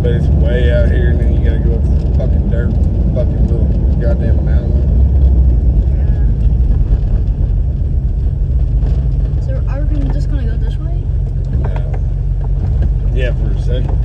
but it's way out here, and then you gotta go up this fucking dirt, fucking little goddamn mountain. Yeah. So are we just gonna go this way? No. Yeah, for a second.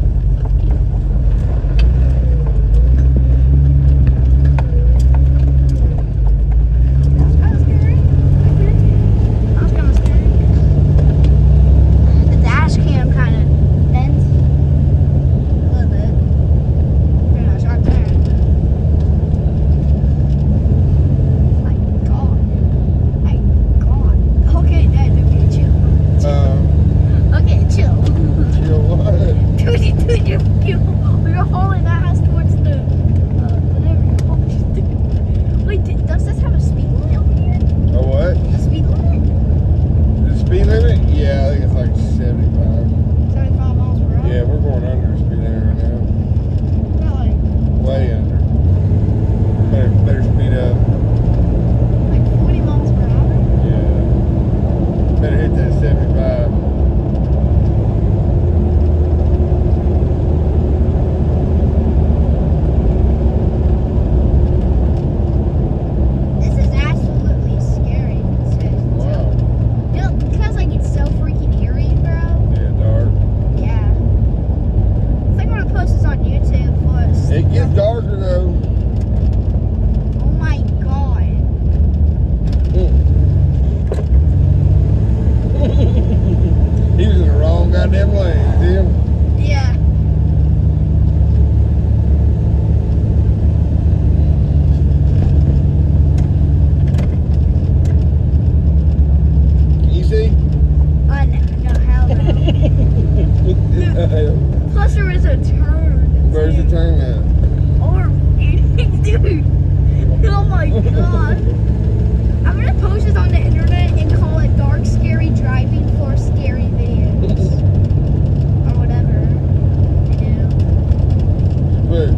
Plus there is a turn. Where's the turn at? Or, dude. Oh my god. I'm gonna post this on the internet and call it Dark Scary Driving for Scary Videos. Or whatever. I do. But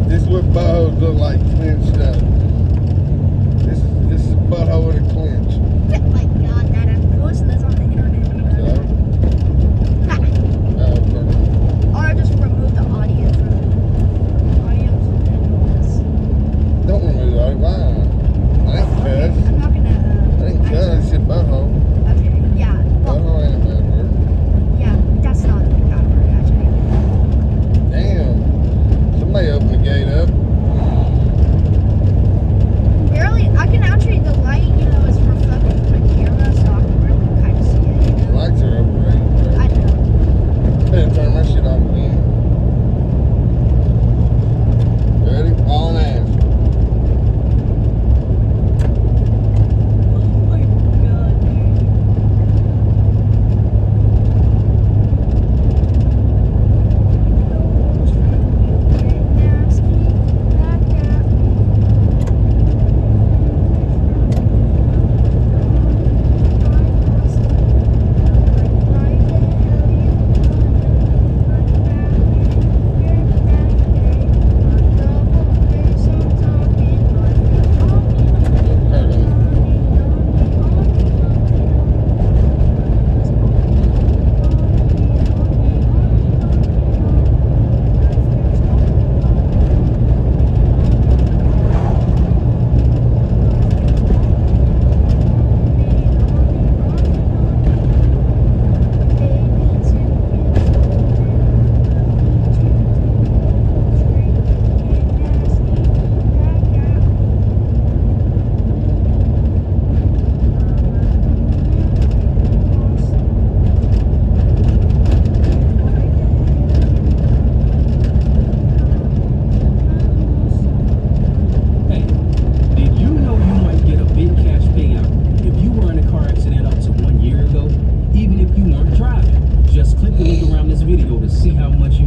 this is what buttholes look like clenched up. This is a butthole in a clinch. Oh my god, Dad, I'm posting this on the internet. Or just remove the audio from this. Don't remove the audio. Why? I ain't cuss. I'm not gonna. I ain't cuss. I said butthole. Okay, yeah. Well, Butthole ain't a bad word. yeah, that's not a bad word, actually. Damn. Somebody opened the gate up. Barely, I can actually, the light, is reflected from my camera, so I can really kind of see it, The lights are overrated. I know. Better turn my shit off again. Ready? All in ass. Oh my god, dude. Even if you weren't driving, just click the link around this video to see how much